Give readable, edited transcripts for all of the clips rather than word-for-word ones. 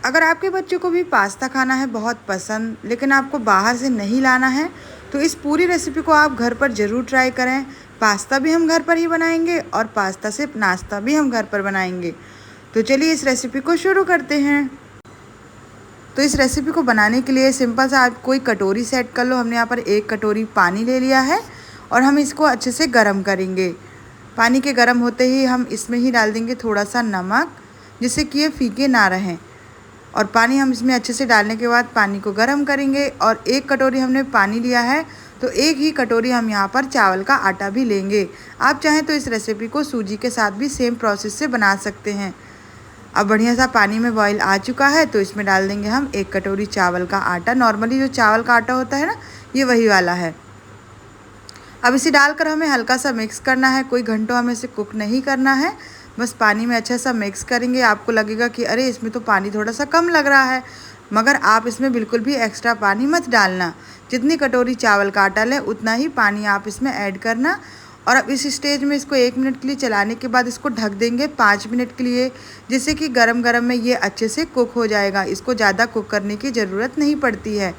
अगर आपके बच्चों को भी पास्ता खाना है बहुत पसंद, लेकिन आपको बाहर से नहीं लाना है, तो इस पूरी रेसिपी को आप घर पर ज़रूर ट्राई करें। पास्ता भी हम घर पर ही बनाएंगे और पास्ता से नाश्ता भी हम घर पर बनाएंगे। तो चलिए इस रेसिपी को शुरू करते हैं। तो इस रेसिपी को बनाने के लिए सिंपल सा आप कोई कटोरी सेट कर लो। हमने यहाँ पर 1 कटोरी पानी ले लिया है और हम इसको अच्छे से गर्म करेंगे। पानी के गर्म होते ही हम इसमें ही डाल देंगे थोड़ा सा नमक, जिससे कि ये फीके ना रहें। और पानी हम इसमें अच्छे से डालने के बाद पानी को गर्म करेंगे। और 1 कटोरी हमने पानी लिया है, तो 1 ही कटोरी हम यहाँ पर चावल का आटा भी लेंगे। आप चाहें तो इस रेसिपी को सूजी के साथ भी सेम प्रोसेस से बना सकते हैं। अब बढ़िया सा पानी में बॉईल आ चुका है, तो इसमें डाल देंगे हम 1 कटोरी चावल का आटा। नॉर्मली जो चावल का आटा होता है ना, ये वही वाला है। अब इसे डालकर हमें हल्का सा मिक्स करना है। कोई घंटों हमें इसे कुक नहीं करना है, बस पानी में अच्छा सा मिक्स करेंगे। आपको लगेगा कि अरे इसमें तो पानी थोड़ा सा कम लग रहा है, मगर आप इसमें बिल्कुल भी एक्स्ट्रा पानी मत डालना। जितनी कटोरी चावल का आटा लें उतना ही पानी आप इसमें ऐड करना। और अब इस स्टेज में इसको 1 मिनट के लिए चलाने के बाद इसको ढक देंगे 5 मिनट के लिए, जिससे कि गरम गरम में ये अच्छे से कुक हो जाएगा। इसको ज़्यादा कुक करने की ज़रूरत नहीं पड़ती है।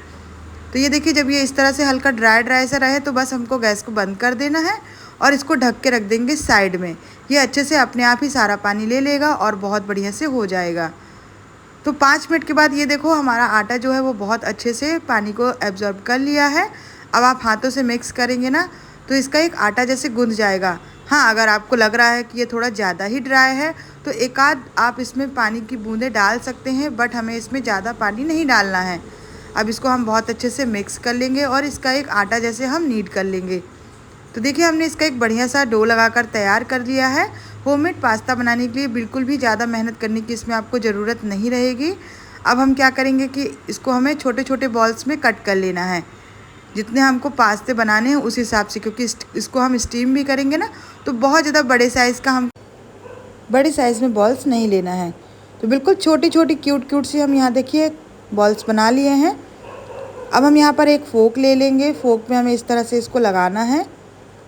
तो ये देखिए, जब ये इस तरह से हल्का ड्राई ड्राई सा रहे तो बस हमको गैस को बंद कर देना है और इसको ढक के रख देंगे साइड में। ये अच्छे से अपने आप ही सारा पानी ले लेगा और बहुत बढ़िया से हो जाएगा। तो 5 मिनट के बाद ये देखो, हमारा आटा जो है वो बहुत अच्छे से पानी को एब्जॉर्ब कर लिया है। अब आप हाथों से मिक्स करेंगे ना, तो इसका एक आटा जैसे गूंद जाएगा। हाँ, अगर आपको लग रहा है कि ये थोड़ा ज़्यादा ही ड्राई है, तो एक आध आप इसमें पानी की बूंदें डाल सकते हैं, बट हमें इसमें ज़्यादा पानी नहीं डालना है। अब इसको हम बहुत अच्छे से मिक्स कर लेंगे और इसका एक आटा जैसे हम नीड कर लेंगे। तो देखिए, हमने इसका एक बढ़िया सा डो लगाकर तैयार कर लिया है। होममेड पास्ता बनाने के लिए बिल्कुल भी ज़्यादा मेहनत करने की इसमें आपको ज़रूरत नहीं रहेगी। अब हम क्या करेंगे कि इसको हमें छोटे छोटे बॉल्स में कट कर लेना है, जितने हमको पास्ते बनाने हैं उस हिसाब से, क्योंकि इसको हम स्टीम भी करेंगे ना, तो बहुत ज़्यादा बड़े साइज़ में बॉल्स नहीं लेना है। तो बिल्कुल छोटी छोटी क्यूट क्यूट सी हम यहाँ देखिए बॉल्स बना लिए हैं। अब हम यहाँ पर एक फ़ोक ले लेंगे। फ़ोक में हमें इस तरह से इसको लगाना है।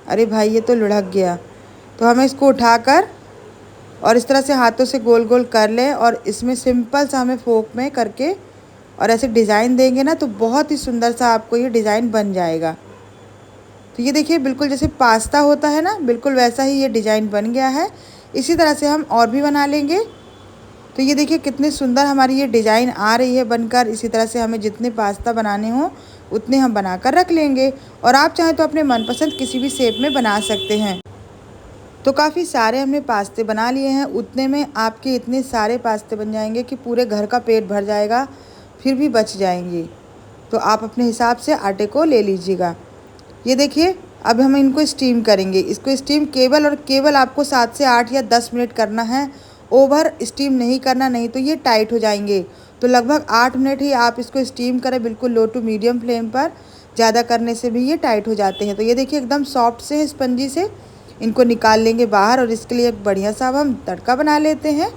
अरे भाई, ये तो लुढ़क गया। तो हमें इसको उठाकर और इस तरह से हाथों से गोल गोल कर लें और इसमें सिंपल सा हमें फ़ोक में करके और ऐसे डिज़ाइन देंगे ना, तो बहुत ही सुंदर सा आपको ये डिज़ाइन बन जाएगा। तो ये देखिए, बिल्कुल जैसे पास्ता होता है ना, बिल्कुल वैसा ही ये डिज़ाइन बन गया है। इसी तरह से हम और भी बना लेंगे। तो ये देखिए कितनी सुंदर हमारी ये डिज़ाइन आ रही है बनकर। इसी तरह से हमें जितने पास्ता बनाने हों उतने हम बनाकर रख लेंगे। और आप चाहें तो अपने मनपसंद किसी भी शेप में बना सकते हैं। तो काफ़ी सारे हमने पास्ते बना लिए हैं। उतने में आपके इतने सारे पास्ते बन जाएंगे कि पूरे घर का पेट भर जाएगा, फिर भी बच जाएंगे। तो आप अपने हिसाब से आटे को ले लीजिएगा। ये देखिए, अब हम इनको स्टीम करेंगे। इसको स्टीम केवल और केवल आपको 7 से 8 या 10 मिनट करना है। ओवर स्टीम नहीं करना, नहीं तो ये टाइट हो जाएंगे। तो लगभग 8 मिनट ही आप इसको स्टीम करें, बिल्कुल लो टू मीडियम फ्लेम पर। ज़्यादा करने से भी ये टाइट हो जाते हैं। तो ये देखिए एकदम सॉफ्ट से स्पंजी से इनको निकाल लेंगे बाहर। और इसके लिए एक बढ़िया सा अब हम तड़का बना लेते हैं।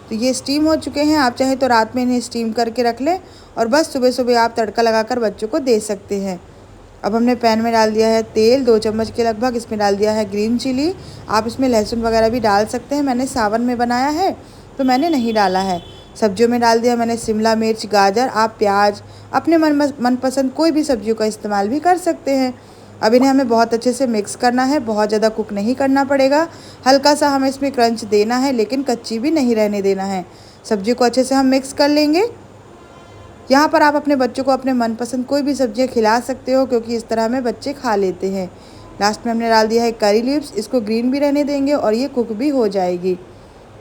तो ये स्टीम हो चुके हैं। आप चाहें तो रात में इन्हें स्टीम करके रख लें और बस सुबह सुबह आप तड़का लगाकर बच्चों को दे सकते हैं। अब हमने पैन में डाल दिया है तेल 2 चम्मच के लगभग। इसमें डाल दिया है ग्रीन चिली। आप इसमें लहसुन वगैरह भी डाल सकते हैं। मैंने सावन में बनाया है तो मैंने नहीं डाला है। सब्जियों में डाल दिया मैंने शिमला मिर्च, गाजर। आप प्याज अपने मनपसंद कोई भी सब्जियों का इस्तेमाल भी कर सकते हैं। अब इन्हें हमें बहुत अच्छे से मिक्स करना है। बहुत ज़्यादा कुक नहीं करना पड़ेगा। हल्का सा हमें इसमें क्रंच देना है, लेकिन कच्ची भी नहीं रहने देना है। सब्जी को अच्छे से हम मिक्स कर लेंगे। यहाँ पर आप अपने बच्चों को अपने मनपसंद कोई भी सब्जियाँ खिला सकते हो, क्योंकि इस तरह में बच्चे खा लेते हैं। लास्ट में हमने डाल दिया है करी लीव्स। इसको ग्रीन भी रहने देंगे और ये कुक भी हो जाएगी।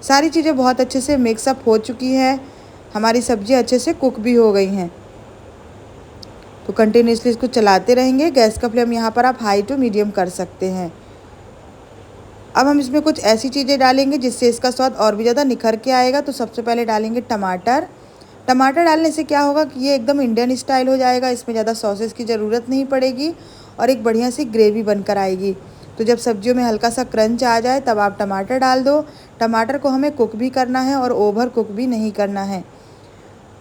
सारी चीज़ें बहुत अच्छे से मिक्सअप हो चुकी है। हमारी सब्जी अच्छे से कुक भी हो गई हैं। तो कंटिन्यूसली इसको चलाते रहेंगे। गैस का फ्लेम यहाँ पर आप हाई टू मीडियम कर सकते हैं। अब हम इसमें कुछ ऐसी चीज़ें डालेंगे जिससे इसका स्वाद और भी ज़्यादा निखर के आएगा। तो सबसे पहले डालेंगे टमाटर। टमाटर डालने से क्या होगा कि ये एकदम इंडियन स्टाइल हो जाएगा। इसमें ज़्यादा सॉसेस की ज़रूरत नहीं पड़ेगी और एक बढ़िया सी ग्रेवी बनकर आएगी। तो जब सब्जियों में हल्का सा क्रंच आ जाए तब आप टमाटर डाल दो। टमाटर को हमें कुक भी करना है और ओवर कुक भी नहीं करना है।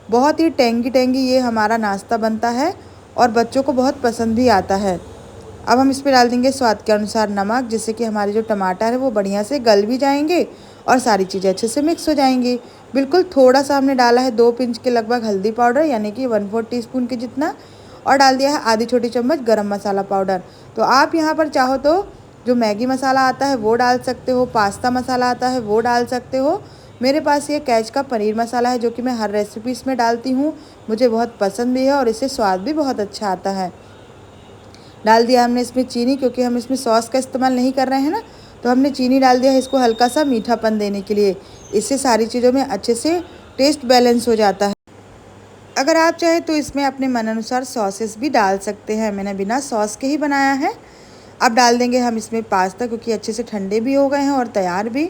बहुत ही टेंगी टेंगी ये हमारा नाश्ता बनता है और बच्चों को बहुत पसंद भी आता है। अब हम इसमें डाल देंगे स्वाद के अनुसार नमक, जिससे कि हमारे जो टमाटर है वो बढ़िया से गल भी जाएंगे और सारी चीज़ें अच्छे से मिक्स हो जाएंगी। बिल्कुल थोड़ा सा हमने डाला है 2 पिंच के लगभग हल्दी पाउडर, यानी कि 1/4 टीस्पून के जितना, और डाल दिया है आधी छोटी चम्मच गरम मसाला पाउडर। तो आप यहाँ पर चाहो तो जो मैगी मसाला आता है वो डाल सकते हो, पास्ता मसाला आता है वो डाल सकते हो। मेरे पास ये कैच का पनीर मसाला है जो कि मैं हर रेसिपीज़ में डालती हूँ, मुझे बहुत पसंद भी है और इससे स्वाद भी बहुत अच्छा आता है। डाल दिया हमने इसमें चीनी, क्योंकि हम इसमें सॉस का इस्तेमाल नहीं कर रहे हैं ना, तो हमने चीनी डाल दिया है इसको हल्का सा मीठापन देने के लिए। इससे सारी चीज़ों में अच्छे से टेस्ट बैलेंस हो जाता है। अगर आप चाहें तो इसमें अपने मन अनुसार सॉसेस भी डाल सकते हैं, मैंने बिना सॉस के ही बनाया है। अब डाल देंगे हम इसमें पास्ता, क्योंकि अच्छे से ठंडे भी हो गए हैं और तैयार भी।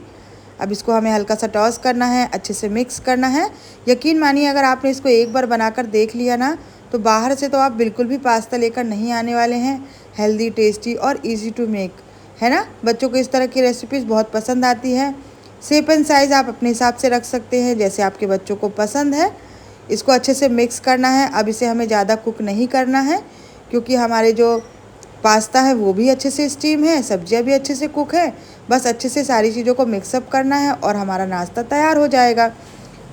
अब इसको हमें हल्का सा टॉस करना है, अच्छे से मिक्स करना है। यकीन मानिए अगर आपने इसको एक बार बनाकर देख लिया ना, तो बाहर से तो आप बिल्कुल भी पास्ता लेकर नहीं आने वाले हैं। हेल्दी, टेस्टी और इजी टू मेक है ना। बच्चों को इस तरह की रेसिपीज़ बहुत पसंद आती है। शेप एंड साइज़ आप अपने हिसाब से रख सकते हैं, जैसे आपके बच्चों को पसंद है। इसको अच्छे से मिक्स करना है। अब इसे हमें ज़्यादा कुक नहीं करना है, क्योंकि हमारे जो पास्ता है वो भी अच्छे से स्टीम है, सब्जियां भी अच्छे से कुक है। बस अच्छे से सारी चीज़ों को मिक्सअप करना है और हमारा नाश्ता तैयार हो जाएगा।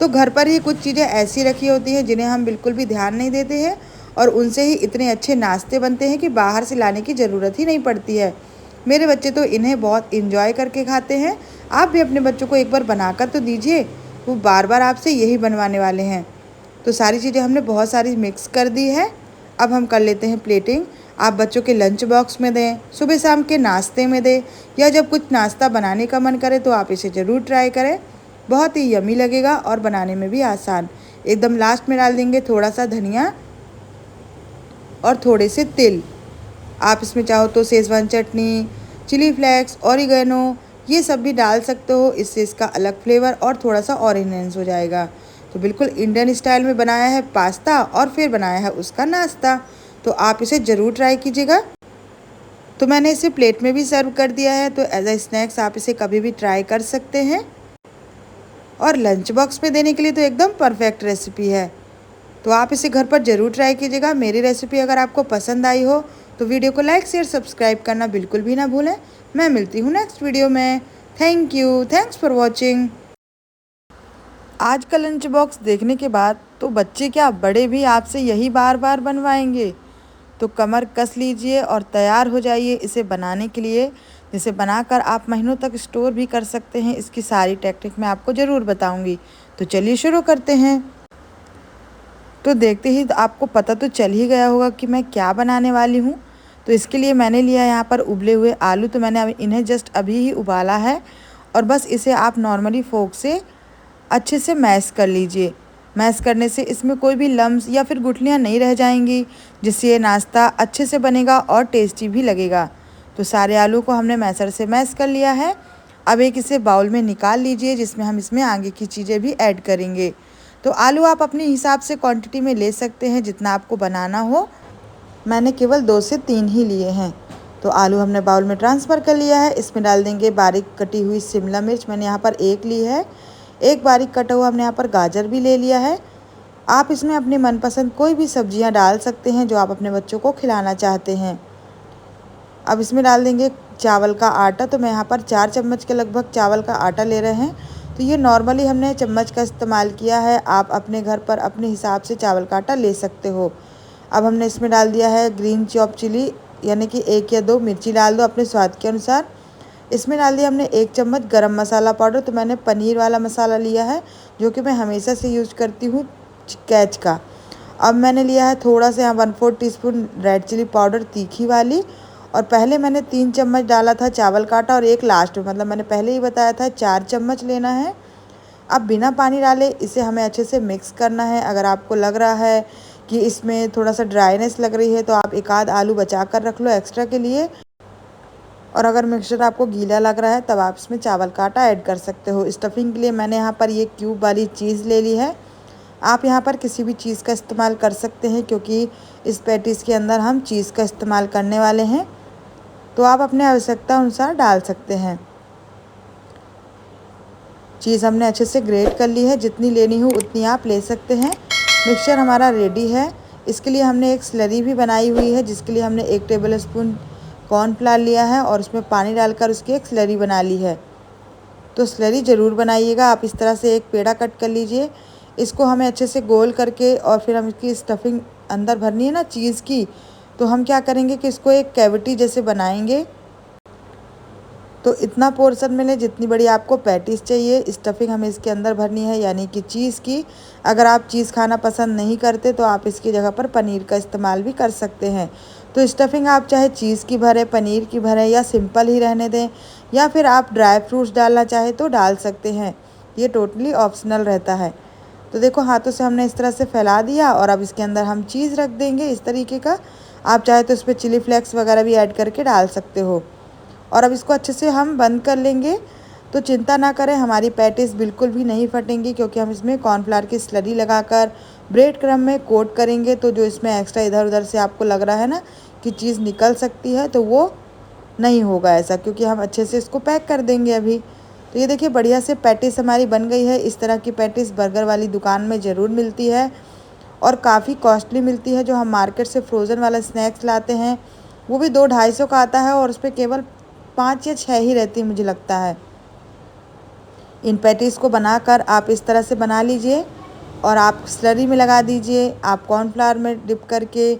तो घर पर ही कुछ चीज़ें ऐसी रखी होती हैं जिन्हें हम बिल्कुल भी ध्यान नहीं देते हैं, और उनसे ही इतने अच्छे नाश्ते बनते हैं कि बाहर से लाने की ज़रूरत ही नहीं पड़ती है। मेरे बच्चे तो इन्हें बहुत इंजॉय करके खाते हैं। आप भी अपने बच्चों को एक बार बनाकर तो दीजिए, वो बार बार आपसे यही बनवाने वाले हैं। तो सारी चीज़ें हमने बहुत सारी मिक्स कर दी है। अब हम कर लेते हैं प्लेटिंग। आप बच्चों के लंच बॉक्स में दें, सुबह शाम के नाश्ते में दें, या जब कुछ नाश्ता बनाने का मन करे तो आप इसे ज़रूर ट्राई करें। बहुत ही यमी लगेगा और बनाने में भी आसान। एकदम लास्ट में डाल देंगे थोड़ा सा धनिया और थोड़े से तिल। आप इसमें चाहो तो शेजवान चटनी, चिली फ्लेक्स, ऑरिगेनो, ये सब भी डाल सकते हो। इससे इसका अलग फ्लेवर और थोड़ा सा और इन्हेंस हो जाएगा। तो बिल्कुल इंडियन स्टाइल में बनाया है पास्ता और फिर बनाया है उसका नाश्ता। तो आप इसे ज़रूर ट्राई कीजिएगा। तो मैंने इसे प्लेट में भी सर्व कर दिया है, तो एज अ स्नैक्स आप इसे कभी भी ट्राई कर सकते हैं। और लंच बॉक्स में देने के लिए तो एकदम परफेक्ट रेसिपी है। तो आप इसे घर पर ज़रूर ट्राई कीजिएगा। मेरी रेसिपी अगर आपको पसंद आई हो तो वीडियो को लाइक, शेयर, सब्सक्राइब करना बिल्कुल भी ना भूलें। मैं मिलती हूँ नेक्स्ट वीडियो में। Thank you, thanks for watching. आज का लंच बॉक्स देखने के बाद तो बच्चे क्या, बड़े भी आपसे यही बार बार बनवाएंगे। तो कमर कस लीजिए और तैयार हो जाइए इसे बनाने के लिए, जिसे बनाकर आप महीनों तक स्टोर भी कर सकते हैं। इसकी सारी टेक्निक मैं आपको ज़रूर बताऊंगी। तो चलिए शुरू करते हैं। तो देखते ही तो आपको पता तो चल ही गया होगा कि मैं क्या बनाने वाली हूँ। तो इसके लिए मैंने लिया यहाँ पर उबले हुए आलू। तो मैंने इन्हें जस्ट अभी ही उबाला है, और बस इसे आप नॉर्मली फोक से अच्छे से मैश कर लीजिए। मैश करने से इसमें कोई भी लम्स या फिर गुठलियाँ नहीं रह जाएंगी, जिससे ये नाश्ता अच्छे से बनेगा और टेस्टी भी लगेगा। तो सारे आलू को हमने मैशर से मैश कर लिया है। अब एक इसे बाउल में निकाल लीजिए, जिसमें हम इसमें आगे की चीज़ें भी ऐड करेंगे। तो आलू आप अपने हिसाब से क्वांटिटी में ले सकते हैं, जितना आपको बनाना हो। मैंने केवल 2 से 3 ही लिए हैं। तो आलू हमने बाउल में ट्रांसफ़र कर लिया है। इसमें डाल देंगे बारीक कटी हुई शिमला मिर्च, मैंने यहाँ पर 1 ली है। एक बारीक कटा हुआ हमने यहाँ पर गाजर भी ले लिया है। आप इसमें अपनी मनपसंद कोई भी सब्जियाँ डाल सकते हैं जो आप अपने बच्चों को खिलाना चाहते हैं। अब इसमें डाल देंगे चावल का आटा। तो मैं यहाँ पर 4 चम्मच के लगभग चावल का आटा ले रहे हैं। तो ये नॉर्मली हमने चम्मच का इस्तेमाल किया है, आप अपने घर पर अपने हिसाब से चावल का आटा ले सकते हो। अब हमने इसमें डाल दिया है ग्रीन चॉप चिली, यानी कि 1 या 2 मिर्ची डाल दो अपने स्वाद के अनुसार। इसमें डाल दिया हमने 1 चम्मच गरम मसाला पाउडर। तो मैंने पनीर वाला मसाला लिया है, जो कि मैं हमेशा से यूज करती हूँ, कैच का। अब मैंने लिया है थोड़ा सा 1/4 टीस्पून रेड चिली पाउडर, तीखी वाली। और पहले मैंने 3 चम्मच डाला था चावल का आटा, और 1 लास्ट में, मतलब मैंने पहले ही बताया था 4 चम्मच लेना है। अब बिना पानी डाले इसे हमें अच्छे से मिक्स करना है। अगर आपको लग रहा है कि इसमें थोड़ा सा ड्राइनेस लग रही है, तो आप 1 आध आलू बचा कर रख लो एक्स्ट्रा के लिए। और अगर मिक्सचर आपको गीला लग रहा है, तब आप इसमें चावल का आटा ऐड कर सकते हो। स्टफिंग के लिए मैंने यहाँ पर ये क्यूब वाली चीज़ ले ली है। आप यहाँ पर किसी भी चीज़ का इस्तेमाल कर सकते हैं, क्योंकि इस पैटीज़ के अंदर हम चीज़ का इस्तेमाल करने वाले हैं। तो आप अपने आवश्यकता अनुसार डाल सकते हैं। चीज़ हमने अच्छे से ग्रेट कर ली है, जितनी लेनी हो उतनी आप ले सकते हैं। मिक्सचर हमारा रेडी है। इसके लिए हमने एक स्लरी भी बनाई हुई है, जिसके लिए हमने 1 टेबल स्पून कॉर्नफ्लावर लिया है और उसमें पानी डालकर उसकी एक स्लरी बना ली है। तो स्लरी ज़रूर बनाइएगा। आप इस तरह से एक पेड़ा कट कर लीजिए, इसको हमें अच्छे से गोल करके और फिर हम इसकी स्टफिंग अंदर भरनी है ना चीज़ की, तो हम क्या करेंगे कि इसको एक कैविटी जैसे बनाएंगे। तो इतना पोर्शन में लें जितनी बड़ी आपको पैटीज़ चाहिए। स्टफिंग हमें इसके अंदर भरनी है, यानी कि चीज़ की। अगर आप चीज़ खाना पसंद नहीं करते तो आप इसकी जगह पर पनीर का इस्तेमाल भी कर सकते हैं। तो स्टफिंग आप चाहे चीज़ की भरें, पनीर की भरें या सिंपल ही रहने दें, या फिर आप ड्राई फ्रूट्स डालना चाहे तो डाल सकते हैं। ये टोटली ऑप्शनल रहता है। तो देखो हाथों से हमने इस तरह से फैला दिया और अब इसके अंदर हम चीज़ रख देंगे इस तरीके का। आप चाहे तो इस पर चिली फ्लेक्स वगैरह भी ऐड करके डाल सकते हो। और अब इसको अच्छे से हम बंद कर लेंगे। तो चिंता ना करें, हमारी पैटीज़ बिल्कुल भी नहीं फटेंगी, क्योंकि हम इसमें कॉर्नफ्लावर की स्लरी लगाकर ब्रेड क्रम्ब में कोट करेंगे। तो जो इसमें एक्स्ट्रा इधर उधर से आपको लग रहा है ना कि चीज़ निकल सकती है, तो वो नहीं होगा ऐसा, क्योंकि हम अच्छे से इसको पैक कर देंगे अभी। तो ये देखिए बढ़िया से पैटीज़ हमारी बन गई है। इस तरह की पैटीज़ बर्गर वाली दुकान में ज़रूर मिलती है और काफ़ी कॉस्टली मिलती है। जो हम मार्केट से फ्रोज़न वाला स्नैक्स लाते हैं वो भी 2-250 का आता है और उस पर केवल 5 या 6 ही रहती है मुझे लगता है। इन पैटीज़ को बनाकर आप इस तरह से बना लीजिए और आप स्लरी में लगा दीजिए। आप कॉर्नफ्लावर में डिप करके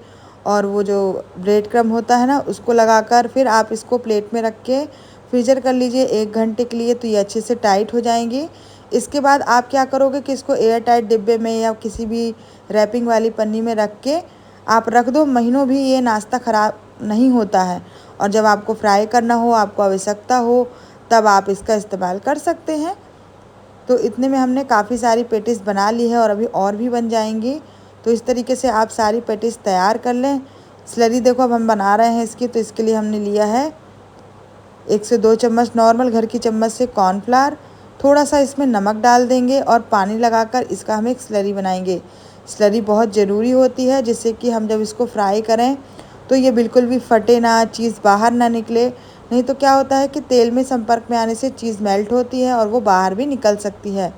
और वो जो ब्रेड क्रम्ब होता है ना उसको लगाकर फिर आप इसको प्लेट में रख के फ्रीज़र कर लीजिए 1 घंटे के लिए। तो ये अच्छे से टाइट हो जाएंगी। इसके बाद आप क्या करोगे कि इसको एयर टाइट डिब्बे में या किसी भी रैपिंग वाली पन्नी में रख के आप रख दो। महीनों भी ये नाश्ता ख़राब नहीं होता है। और जब आपको फ्राई करना हो, आपको आवश्यकता हो, तब आप इसका इस्तेमाल कर सकते हैं। तो इतने में हमने काफ़ी सारी पैटीज़ बना ली है और अभी और भी बन जाएंगी। तो इस तरीके से आप सारी पैटीज़ तैयार कर लें। स्लरी देखो अब हम बना रहे हैं इसकी, तो इसके लिए हमने लिया है 1 से 2 चम्मच नॉर्मल घर की चम्मच से कॉर्नफ्लावर। थोड़ा सा इसमें नमक डाल देंगे और पानी लगाकर इसका हम एक स्लरी बनाएंगे। स्लरी बहुत ज़रूरी होती है, जिससे कि हम जब इसको फ्राई करें तो ये बिल्कुल भी फटे ना, चीज़ बाहर ना निकले। नहीं तो क्या होता है कि तेल में संपर्क में आने से चीज़ मेल्ट होती है और वो बाहर भी निकल सकती है।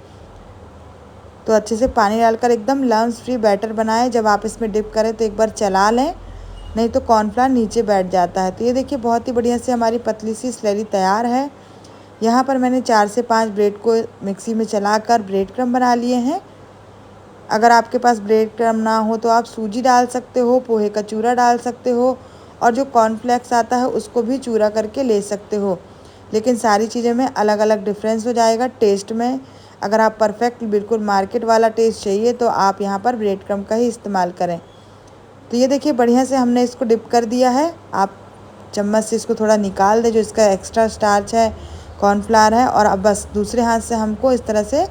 तो अच्छे से पानी डालकर एकदम लम्स फ्री बैटर बनाएं। जब आप इसमें डिप करें तो एक बार चला लें, नहीं तो कॉर्नफ्लावर नीचे बैठ जाता है। तो ये देखिए बहुत ही बढ़िया से हमारी पतली सी स्लरी तैयार है। यहाँ पर मैंने 4 से 5 ब्रेड को मिक्सी में चलाकर ब्रेड क्रम्ब बना लिए हैं। अगर आपके पास ब्रेड क्रम्ब ना हो तो आप सूजी डाल सकते हो, पोहे का चूरा डाल सकते हो और जो कॉर्नफ्लेक्स आता है उसको भी चूरा करके ले सकते हो। लेकिन सारी चीज़ें में अलग अलग डिफरेंस हो जाएगा टेस्ट में। अगर आप परफेक्ट बिल्कुल मार्केट वाला टेस्ट चाहिए तो आप यहाँ पर ब्रेड क्रम्ब का ही इस्तेमाल करें। तो ये देखिए बढ़िया से हमने इसको डिप कर दिया है। आप चम्मच से इसको थोड़ा निकाल दें, जो इसका एक्स्ट्रा स्टार्च है, कॉर्नफ्लावर है। और अब बस दूसरे हाथ से हमको इस तरह से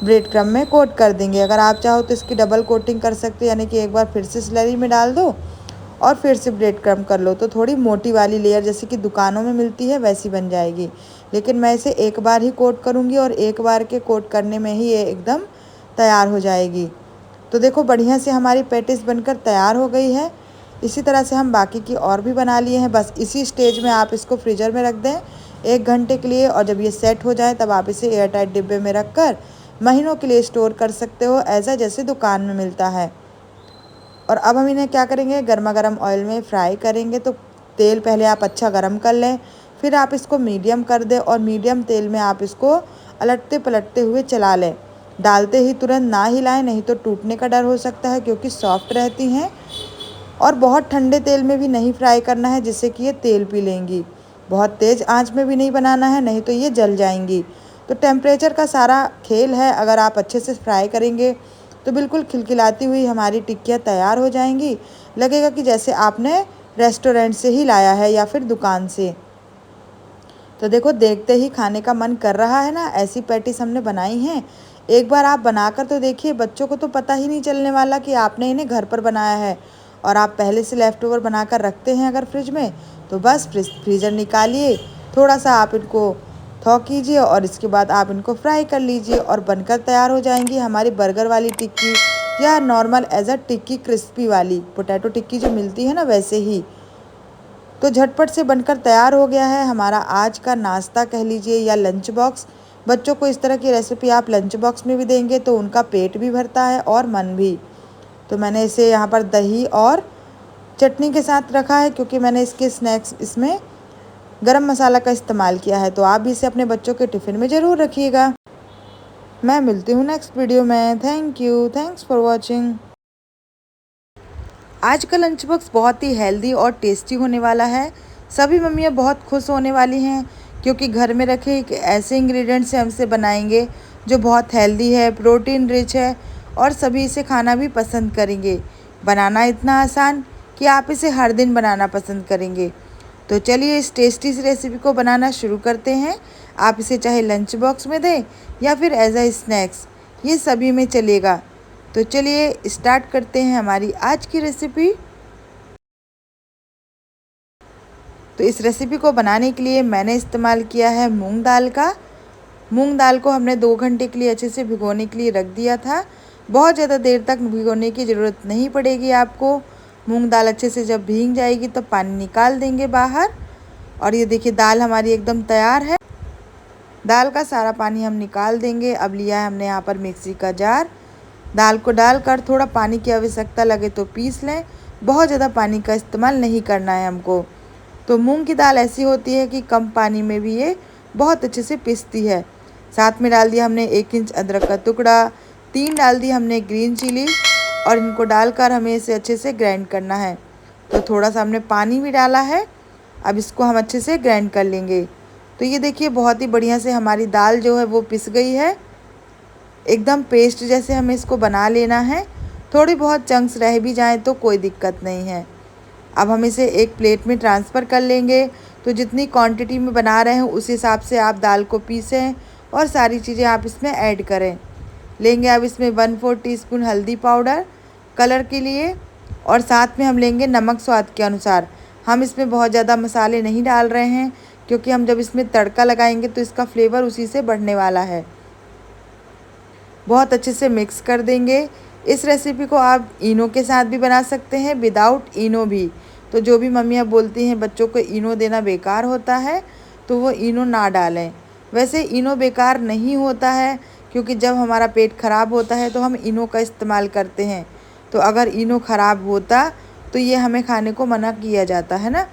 ब्रेड क्रम्ब में कोट कर देंगे। अगर आप चाहो तो इसकी डबल कोटिंग कर सकते हो, यानी कि एक बार फिर से स्लरी में डाल दो और फिर से ब्रेड क्रम्ब कर लो। तो थोड़ी मोटी वाली लेयर जैसे कि दुकानों में मिलती है वैसी बन जाएगी। लेकिन मैं इसे एक बार ही कोट करूँगी और एक बार के कोट करने में ही ये एकदम तैयार हो जाएगी। तो देखो बढ़िया से हमारी पैटीज़ बनकर तैयार हो गई है। इसी तरह से हम बाकी की और भी बना लिए हैं। बस इसी स्टेज में आप इसको फ्रीज़र में रख दें 1 घंटे के लिए, और जब ये सेट हो जाए तब आप इसे एयर टाइट डिब्बे में रख कर महीनों के लिए स्टोर कर सकते हो, ऐसा जैसे दुकान में मिलता है। और अब हम इन्हें क्या करेंगे, गर्मा गर्म ऑयल में फ्राई करेंगे। तो तेल पहले आप अच्छा गर्म कर लें, फिर आप इसको मीडियम कर दें और मीडियम तेल में आप इसको अलटते पलटते हुए चला लें। डालते ही तुरंत ना हिलाएं, नहीं तो टूटने का डर हो सकता है, क्योंकि सॉफ्ट रहती हैं। और बहुत ठंडे तेल में भी नहीं फ्राई करना है, जिससे कि ये तेल पी लेंगी। बहुत तेज़ आंच में भी नहीं बनाना है, नहीं तो ये जल जाएंगी। तो टेम्परेचर का सारा खेल है। अगर आप अच्छे से फ्राई करेंगे तो बिल्कुल खिलखिलाती हुई हमारी टिक्कियाँ तैयार हो जाएंगी। लगेगा कि जैसे आपने रेस्टोरेंट से ही लाया है या फिर दुकान से। तो देखो देखते ही खाने का मन कर रहा है ना। ऐसी पैटीज हमने बनाई हैं। एक बार आप बनाकर तो देखिए, बच्चों को तो पता ही नहीं चलने वाला कि आपने इन्हें घर पर बनाया है। और आप पहले से लेफ़्ट ओवर बनाकर रखते हैं अगर फ्रिज में, तो बस फ्रीज़र निकालिए, थोड़ा सा आप इनको थॉ कीजिए और इसके बाद आप इनको फ्राई कर लीजिए और बनकर तैयार हो जाएंगी हमारी बर्गर वाली टिक्की, या नॉर्मल एज अ टिक्की क्रिस्पी वाली पोटैटो टिक्की जो मिलती है ना, वैसे ही। तो झटपट से बनकर तैयार हो गया है हमारा आज का नाश्ता कह लीजिए, या लंच बॉक्स। बच्चों को इस तरह की रेसिपी आप लंच बॉक्स में भी देंगे तो उनका पेट भी भरता है और मन भी। तो मैंने इसे यहाँ पर दही और चटनी के साथ रखा है, क्योंकि मैंने इसके स्नैक्स इसमें गरम मसाला का इस्तेमाल किया है। तो आप भी इसे अपने बच्चों के टिफ़िन में ज़रूर रखिएगा। मैं मिलती हूँ नेक्स्ट वीडियो में। Thank you, thanks for watching. आज का लंच बॉक्स बहुत ही हेल्दी और टेस्टी होने वाला है। सभी मम्मियाँ बहुत खुश होने वाली हैं, क्योंकि घर में रखे एक ऐसे इंग्रेडिएंट से हम इसे बनाएंगे जो बहुत हेल्दी है, प्रोटीन रिच है और सभी इसे खाना भी पसंद करेंगे। बनाना इतना आसान कि आप इसे हर दिन बनाना पसंद करेंगे। तो चलिए इस टेस्टी सी रेसिपी को बनाना शुरू करते हैं। आप इसे चाहे लंच बॉक्स में दें या फिर एज अ स्नैक्स, ये सभी में चलेगा। तो चलिए स्टार्ट करते हैं हमारी आज की रेसिपी। तो इस रेसिपी को बनाने के लिए मैंने इस्तेमाल किया है मूंग दाल का। मूंग दाल को हमने 2 घंटे के लिए अच्छे से भिगोने के लिए रख दिया था। बहुत ज़्यादा देर तक भिगोने की ज़रूरत नहीं पड़ेगी आपको। मूंग दाल अच्छे से जब भीग जाएगी तो पानी निकाल देंगे बाहर। और ये देखिए दाल हमारी एकदम तैयार है। दाल का सारा पानी हम निकाल देंगे। अब लिया है हमने यहाँ पर मिक्सी का जार। दाल को डालकर थोड़ा पानी की आवश्यकता लगे तो पीस लें। बहुत ज़्यादा पानी का इस्तेमाल नहीं करना है हमको। तो मूंग की दाल ऐसी होती है कि कम पानी में भी ये बहुत अच्छे से पिसती है। साथ में डाल दिया हमने 1 इंच अदरक का टुकड़ा, 3 डाल दी हमने ग्रीन चिली और इनको डालकर हमें इसे अच्छे से ग्राइंड करना है। तो थोड़ा सा हमने पानी भी डाला है। अब इसको हम अच्छे से ग्राइंड कर लेंगे। तो ये देखिए बहुत ही बढ़िया से हमारी दाल जो है वो पिस गई है। एकदम पेस्ट जैसे हमें इसको बना लेना है। थोड़ी बहुत चंक्स रह भी जाएँ तो कोई दिक्कत नहीं है। अब हम इसे एक प्लेट में ट्रांसफ़र कर लेंगे। तो जितनी क्वांटिटी में बना रहे हैं उस हिसाब से आप दाल को पीसें और सारी चीज़ें आप इसमें ऐड करें। लेंगे अब इसमें 1/4 टीस्पून हल्दी पाउडर कलर के लिए और साथ में हम लेंगे नमक स्वाद के अनुसार। हम इसमें बहुत ज़्यादा मसाले नहीं डाल रहे हैं, क्योंकि हम जब इसमें तड़का लगाएंगे तो इसका फ्लेवर उसी से बढ़ने वाला है। बहुत अच्छे से मिक्स कर देंगे। इस रेसिपी को आप इनो के साथ भी बना सकते हैं, विदाउट इनो भी। तो जो भी मम्मियाँ बोलती हैं बच्चों को इनो देना बेकार होता है, तो वो इनो ना डालें। वैसे इनो बेकार नहीं होता है, क्योंकि जब हमारा पेट ख़राब होता है तो हम इनो का इस्तेमाल करते हैं। तो अगर इनो ख़राब होता तो ये हमें खाने को मना किया जाता है ना।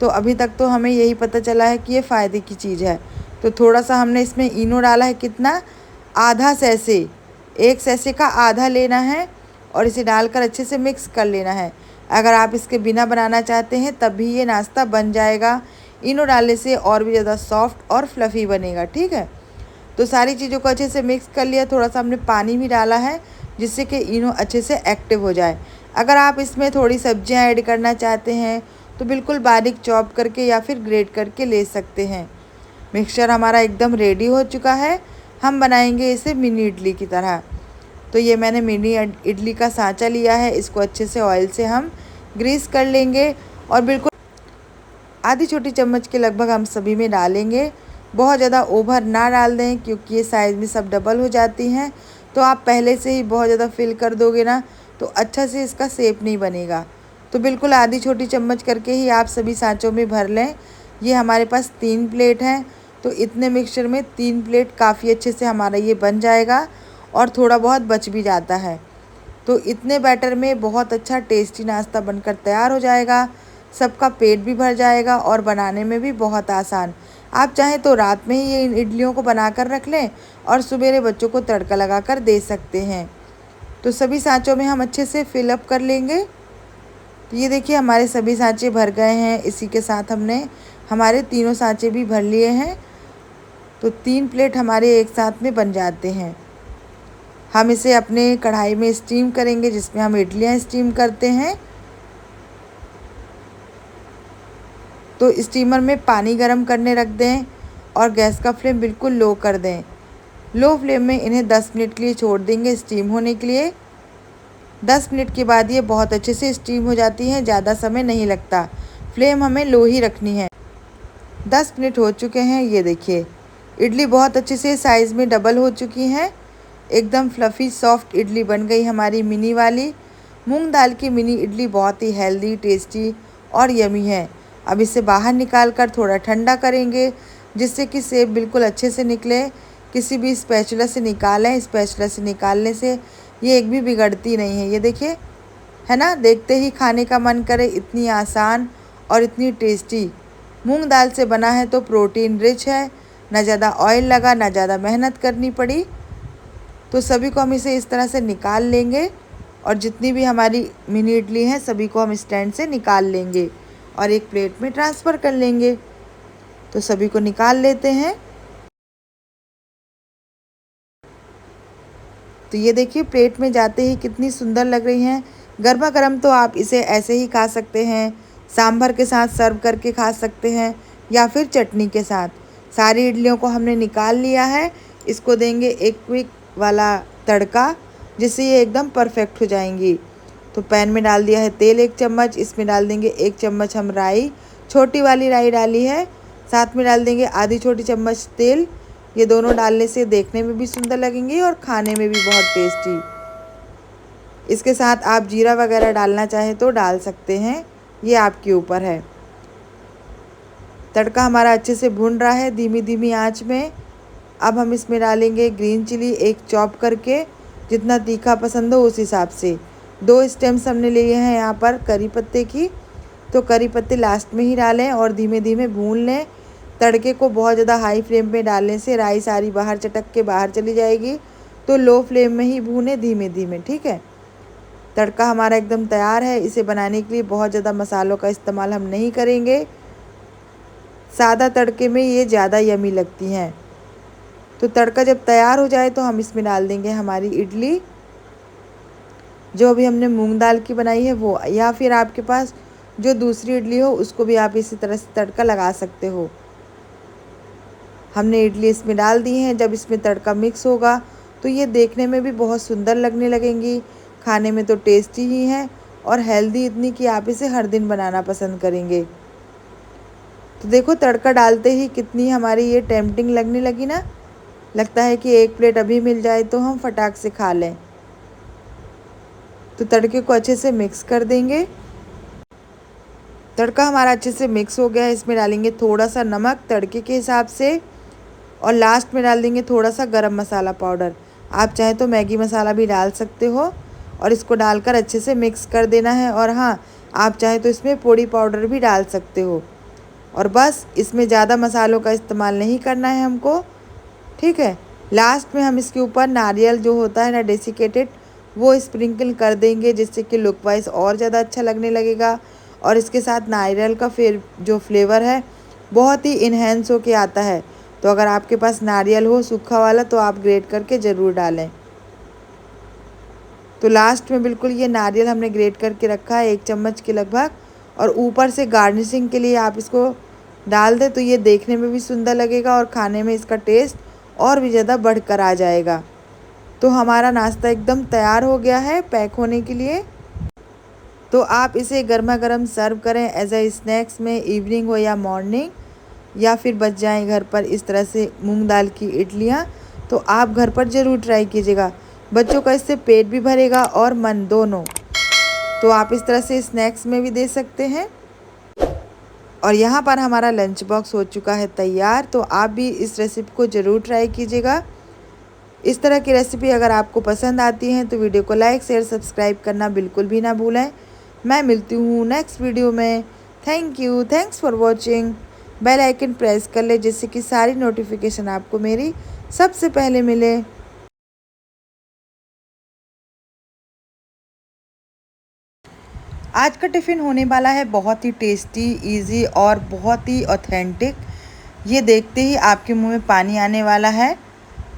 तो अभी तक तो हमें यही पता चला है कि ये फ़ायदे की चीज़ है। तो थोड़ा सा हमने इसमें इनो डाला है, कितना, आधा सैसे, 1 सैसे का आधा लेना है और इसे डालकर अच्छे से मिक्स कर लेना है। अगर आप इसके बिना बनाना चाहते हैं तब भी ये नाश्ता बन जाएगा। इनो डालने से और भी ज़्यादा सॉफ्ट और फ्लफ़ी बनेगा, ठीक है। तो सारी चीज़ों को अच्छे से मिक्स कर लिया। थोड़ा सा हमने पानी भी डाला है जिससे कि इनो अच्छे से एक्टिव हो जाए। अगर आप इसमें थोड़ी सब्जियां ऐड करना चाहते हैं तो बिल्कुल बारीक चॉप करके या फिर ग्रेट करके ले सकते हैं। मिक्सचर हमारा एकदम रेडी हो चुका है। हम बनाएंगे इसे मिनी इडली की तरह। तो ये मैंने मिनी इडली का सांचा लिया है। इसको अच्छे से ऑयल से हम ग्रीस कर लेंगे और बिल्कुल आधी छोटी चम्मच के लगभग हम सभी में डालेंगे। बहुत ज़्यादा ओवर ना डाल दें, क्योंकि ये साइज़ में सब डबल हो जाती हैं। तो आप पहले से ही बहुत ज़्यादा फिल कर दोगे ना तो अच्छा से इसका शेप नहीं बनेगा। तो बिल्कुल आधी छोटी चम्मच करके ही आप सभी सांचों में भर लें। ये हमारे पास 3 प्लेट हैं, तो इतने मिक्सचर में 3 प्लेट काफ़ी अच्छे से हमारा ये बन जाएगा और थोड़ा बहुत बच भी जाता है। तो इतने बैटर में बहुत अच्छा टेस्टी नाश्ता बनकर तैयार हो जाएगा। सबका पेट भी भर जाएगा और बनाने में भी बहुत आसान। आप चाहें तो रात में ही ये इन इडलियों को बनाकर रख लें और सुबेरे बच्चों को तड़का लगाकर दे सकते हैं। तो सभी सांचों में हम अच्छे से फिलअप कर लेंगे। तो ये देखिए हमारे सभी सांचे भर गए हैं। इसी के साथ हमने हमारे तीनों सांचे भी भर लिए हैं। तो 3 प्लेट हमारे एक साथ में बन जाते हैं। हम इसे अपने कढ़ाई में स्टीम करेंगे, जिसमें हम इडलियां स्टीम करते हैं। तो स्टीमर में पानी गर्म करने रख दें और गैस का फ्लेम बिल्कुल लो कर दें। लो फ्लेम में इन्हें 10 मिनट के लिए छोड़ देंगे स्टीम होने के लिए। 10 मिनट के बाद ये बहुत अच्छे से स्टीम हो जाती हैं, ज़्यादा समय नहीं लगता। फ्लेम हमें लो ही रखनी है। 10 मिनट हो चुके हैं। ये देखिए इडली बहुत अच्छे से साइज़ में डबल हो चुकी हैं। एकदम फ्लफ़ी सॉफ्ट इडली बन गई हमारी मिनी वाली। मूंग दाल की मिनी इडली बहुत ही हेल्दी, टेस्टी और यमी है। अब इसे बाहर निकाल कर थोड़ा ठंडा करेंगे, जिससे कि शेप बिल्कुल अच्छे से निकले। किसी भी स्पैचुला से निकालें। स्पैचुला से निकालने से ये एक भी बिगड़ती नहीं है। ये देखिए, है ना, देखते ही खाने का मन करे। इतनी आसान और इतनी टेस्टी। मूंग दाल से बना है तो प्रोटीन रिच है, ना ज़्यादा ऑयल लगा, ना ज़्यादा मेहनत करनी पड़ी। तो सभी को हम इसे इस तरह से निकाल लेंगे और जितनी भी हमारी मिनी इडली हैं सभी को हम स्टैंड से निकाल लेंगे और एक प्लेट में ट्रांसफ़र कर लेंगे। तो सभी को निकाल लेते हैं। तो ये देखिए प्लेट में जाते ही कितनी सुंदर लग रही हैं। गर्मा गर्म तो आप इसे ऐसे ही खा सकते हैं, सांभर के साथ सर्व करके खा सकते हैं या फिर चटनी के साथ। सारी इडलियों को हमने निकाल लिया है। इसको देंगे एक क्विक वाला तड़का जिससे ये एकदम परफेक्ट हो जाएंगी। तो पैन में डाल दिया है तेल 1 चम्मच, इसमें डाल देंगे 1 चम्मच हम राई, छोटी वाली राई डाली है। साथ में डाल देंगे आधी छोटी चम्मच तेल। ये दोनों डालने से देखने में भी सुंदर लगेंगी और खाने में भी बहुत टेस्टी। इसके साथ आप जीरा वगैरह डालना चाहें तो डाल सकते हैं, ये आपके ऊपर है। तड़का हमारा अच्छे से भुन रहा है धीमी धीमी आंच में। अब हम इसमें डालेंगे ग्रीन चिली 1 चॉप करके, जितना तीखा पसंद हो उस हिसाब से। 2 स्टेम्स हमने लिए हैं यहाँ पर करी पत्ते की, तो करी पत्ते लास्ट में ही डालें और धीमे धीमे भून लें। तड़के को बहुत ज़्यादा हाई फ्लेम पे डालने से राई सारी बाहर चटक के बाहर चली जाएगी, तो लो फ्लेम में ही भूने धीमे धीमे, ठीक है। तड़का हमारा एकदम तैयार है। इसे बनाने के लिए बहुत ज़्यादा मसालों का इस्तेमाल हम नहीं करेंगे, सादा तड़के में ये ज़्यादा यमी लगती हैं। तो तड़का जब तैयार हो जाए तो हम इसमें डाल देंगे हमारी इडली, जो अभी हमने मूंग दाल की बनाई है वो, या फिर आपके पास जो दूसरी इडली हो उसको भी आप इसी तरह से तड़का लगा सकते हो। हमने इडली इसमें डाल दी है। जब इसमें तड़का मिक्स होगा तो ये देखने में भी बहुत सुंदर लगने लगेंगी, खाने में तो टेस्टी ही हैं और हेल्दी इतनी कि आप इसे हर दिन बनाना पसंद करेंगे। तो देखो तड़का डालते ही कितनी हमारी ये टेम्पटिंग लगने लगी ना, लगता है कि एक प्लेट अभी मिल जाए तो हम फटाक से खा लें। तो तड़के को अच्छे से मिक्स कर देंगे। तड़का हमारा अच्छे से मिक्स हो गया है। इसमें डालेंगे थोड़ा सा नमक तड़के के हिसाब से और लास्ट में डाल देंगे थोड़ा सा गरम मसाला पाउडर। आप चाहे तो मैगी मसाला भी डाल सकते हो और इसको डालकर अच्छे से मिक्स कर देना है। और हाँ, आप चाहे तो इसमें पोड़ी पाउडर भी डाल सकते हो। और बस इसमें ज़्यादा मसालों का इस्तेमाल नहीं करना है हमको, ठीक है। लास्ट में हम इसके ऊपर नारियल जो होता है ना डेसिकेटेड, वो स्प्रिंकल कर देंगे जिससे कि लुक वाइज और ज़्यादा अच्छा लगने लगेगा। और इसके साथ नारियल का फिर जो फ्लेवर है बहुत ही इन्हेंस होके आता है। तो अगर आपके पास नारियल हो सूखा वाला तो आप ग्रेट करके ज़रूर डालें। तो लास्ट में बिल्कुल ये नारियल हमने ग्रेट करके रखा है 1 चम्मच के लगभग, और ऊपर से गार्निशिंग के लिए आप इसको डाल दें तो ये देखने में भी सुंदर लगेगा और खाने में इसका टेस्ट और भी ज़्यादा बढ़कर आ जाएगा। तो हमारा नाश्ता एकदम तैयार हो गया है पैक होने के लिए। तो आप इसे गर्मा गर्म सर्व करें एज अ स्नैक्स में, इवनिंग हो या मॉर्निंग, या फिर बच जाएं घर पर इस तरह से मूंग दाल की इडलियाँ, तो आप घर पर ज़रूर ट्राई कीजिएगा। बच्चों का इससे पेट भी भरेगा और मन दोनों। तो आप इस तरह से स्नैक्स में भी दे सकते हैं। और यहाँ पर हमारा लंच बॉक्स हो चुका है तैयार। तो आप भी इस रेसिपी को ज़रूर ट्राई कीजिएगा। इस तरह की रेसिपी अगर आपको पसंद आती है तो वीडियो को लाइक शेयर सब्सक्राइब करना बिल्कुल भी ना भूलें। मैं मिलती हूँ नेक्स्ट वीडियो में। Thank you, thanks for watching. Bell icon press कर ले जिससे कि सारी नोटिफिकेशन आपको मेरी सबसे पहले मिले। आज का टिफ़िन होने वाला है बहुत ही टेस्टी, इजी और बहुत ही ऑथेंटिक। ये देखते ही आपके मुंह में पानी आने वाला है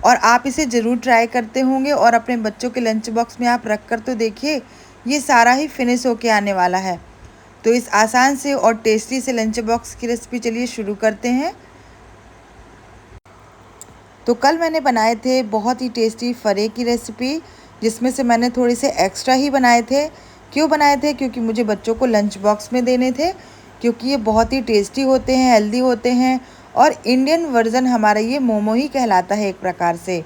और आप इसे ज़रूर ट्राई करते होंगे और अपने बच्चों के लंच बॉक्स में आप रख कर तो देखिए, ये सारा ही फिनिश होके आने वाला है। तो इस आसान से और टेस्टी से लंच बॉक्स की रेसिपी चलिए शुरू करते हैं। तो कल मैंने बनाए थे बहुत ही टेस्टी फ़रे की रेसिपी, जिसमें से मैंने थोड़े से एक्स्ट्रा ही बनाए थे। क्यों बनाए थे? क्योंकि मुझे बच्चों को लंच बॉक्स में देने थे, क्योंकि ये बहुत ही टेस्टी होते हैं, हेल्दी होते हैं और इंडियन वर्ज़न हमारा ये मोमो ही कहलाता है एक प्रकार से।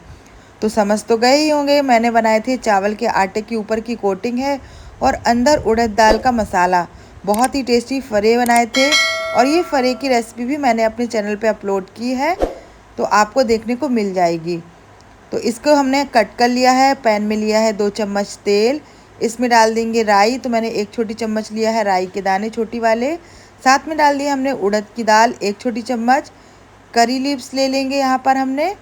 तो समझ तो गए ही होंगे, मैंने बनाए थे चावल के आटे के ऊपर की कोटिंग है और अंदर उड़द दाल का मसाला। बहुत ही टेस्टी फ़रे बनाए थे और ये फ़रे की रेसिपी भी मैंने अपने चैनल पे अपलोड की है, तो आपको देखने को मिल जाएगी। तो इसको हमने कट कर लिया है। पैन में लिया है 2 चम्मच तेल, इसमें डाल देंगे राई। तो मैंने 1 छोटी चम्मच लिया है राई के दाने छोटी वाले। साथ में डाल दिया हमने उड़द की दाल 1 छोटी चम्मच। करी लीव्स ले लेंगे यहाँ पर हमने,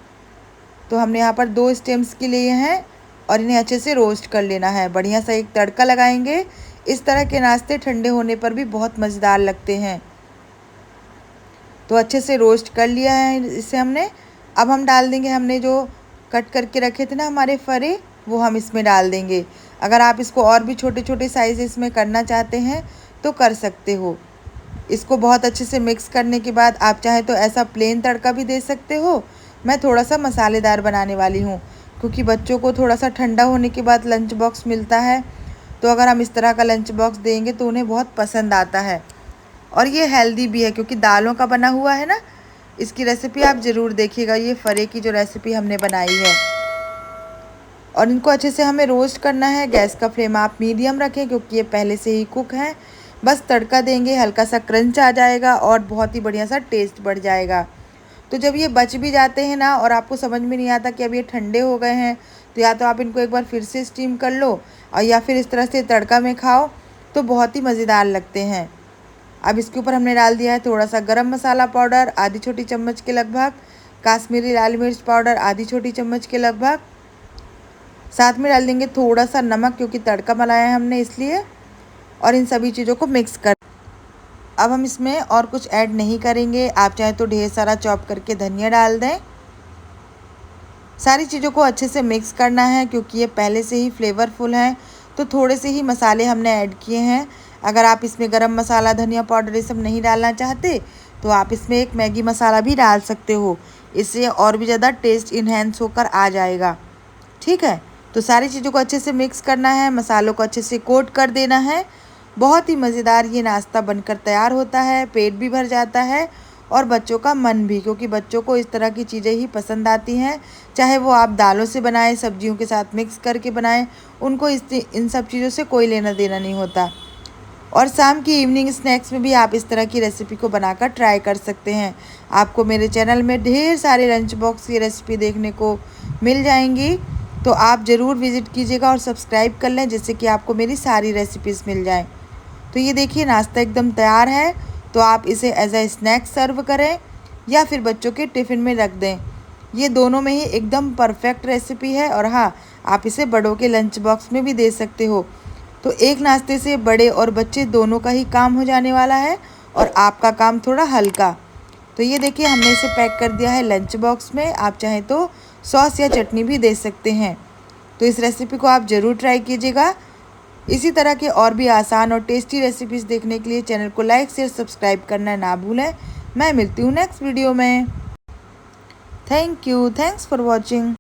तो हमने यहाँ पर 2 स्टेम्स के लिए हैं और इन्हें अच्छे से रोस्ट कर लेना है। बढ़िया सा एक तड़का लगाएंगे। इस तरह के नाश्ते ठंडे होने पर भी बहुत मज़ेदार लगते हैं। तो अच्छे से रोस्ट कर लिया है इसे हमने। अब हम डाल देंगे हमने जो कट करके रखे थे ना हमारे फरे, वो हम इसमें डाल देंगे। अगर आप इसको और भी छोटे छोटे साइज़ में करना चाहते हैं तो कर सकते हो। इसको बहुत अच्छे से मिक्स करने के बाद आप चाहे तो ऐसा प्लेन तड़का भी दे सकते हो। मैं थोड़ा सा मसालेदार बनाने वाली हूँ क्योंकि बच्चों को थोड़ा सा ठंडा होने के बाद लंच बॉक्स मिलता है, तो अगर हम इस तरह का लंच बॉक्स देंगे तो उन्हें बहुत पसंद आता है। और ये हेल्दी भी है क्योंकि दालों का बना हुआ है ना। इसकी रेसिपी आप ज़रूर देखिएगा, ये फरे की जो रेसिपी हमने बनाई है। और इनको अच्छे से हमें रोस्ट करना है। गैस का फ्लेम आप मीडियम रखें क्योंकि ये पहले से ही कुक हैं। बस तड़का देंगे, हल्का सा क्रंच आ जाएगा और बहुत ही बढ़िया सा टेस्ट बढ़ जाएगा। तो जब ये बच भी जाते हैं ना और आपको समझ में नहीं आता कि अब ये ठंडे हो गए हैं, तो या तो आप इनको एक बार फिर से स्टीम कर लो और या फिर इस तरह से तड़का में खाओ, तो बहुत ही मज़ेदार लगते हैं। अब इसके ऊपर हमने डाल दिया है थोड़ा सा गरम मसाला पाउडर आधी छोटी चम्मच के लगभग, काश्मीरी लाल मिर्च पाउडर आधी छोटी चम्मच के लगभग। साथ में डाल देंगे थोड़ा सा नमक क्योंकि तड़का बनाया है हमने इसलिए। और इन सभी चीज़ों को मिक्स कर, अब हम इसमें और कुछ ऐड नहीं करेंगे। आप चाहे तो ढेर सारा चॉप करके धनिया डाल दें। सारी चीज़ों को अच्छे से मिक्स करना है क्योंकि ये पहले से ही फ्लेवरफुल हैं, तो थोड़े से ही मसाले हमने ऐड किए हैं। अगर आप इसमें गरम मसाला, धनिया पाउडर ये सब नहीं डालना चाहते तो आप इसमें एक मैगी मसाला भी डाल सकते हो। इससे और भी ज़्यादा टेस्ट इन्हेंस होकर आ जाएगा। ठीक है, तो सारी चीज़ों को अच्छे से मिक्स करना है, मसालों को अच्छे से कोट कर देना है। बहुत ही मज़ेदार ये नाश्ता बनकर तैयार होता है। पेट भी भर जाता है और बच्चों का मन भी, क्योंकि बच्चों को इस तरह की चीज़ें ही पसंद आती हैं। चाहे वो आप दालों से बनाएं, सब्जियों के साथ मिक्स करके बनाएं, उनको इन सब चीज़ों से कोई लेना देना नहीं होता। और शाम की इवनिंग स्नैक्स में भी आप इस तरह की रेसिपी को बनाकर ट्राई कर सकते हैं। आपको मेरे चैनल में ढेर सारे लंच बॉक्स की रेसिपी देखने को मिल जाएंगी, तो आप ज़रूर विज़िट कीजिएगा और सब्सक्राइब कर लें जिससे कि आपको मेरी सारी रेसिपीज़ मिल जाएं। तो ये देखिए नाश्ता एकदम तैयार है। तो आप इसे एज अ स्नैक सर्व करें या फिर बच्चों के टिफ़िन में रख दें। ये दोनों में ही एकदम परफेक्ट रेसिपी है। और हाँ, आप इसे बड़ों के लंच बॉक्स में भी दे सकते हो। तो एक नाश्ते से बड़े और बच्चे दोनों का ही काम हो जाने वाला है और आपका काम थोड़ा हल्का। तो ये देखिए हमने इसे पैक कर दिया है लंच बॉक्स में। आप चाहें तो सॉस या चटनी भी दे सकते हैं। तो इस रेसिपी को आप ज़रूर ट्राई कीजिएगा। इसी तरह के और भी आसान और टेस्टी रेसिपीज़ देखने के लिए चैनल को लाइक शेयर सब्सक्राइब करना ना भूलें। मैं मिलती हूँ नेक्स्ट वीडियो में। Thank you, thanks for watching.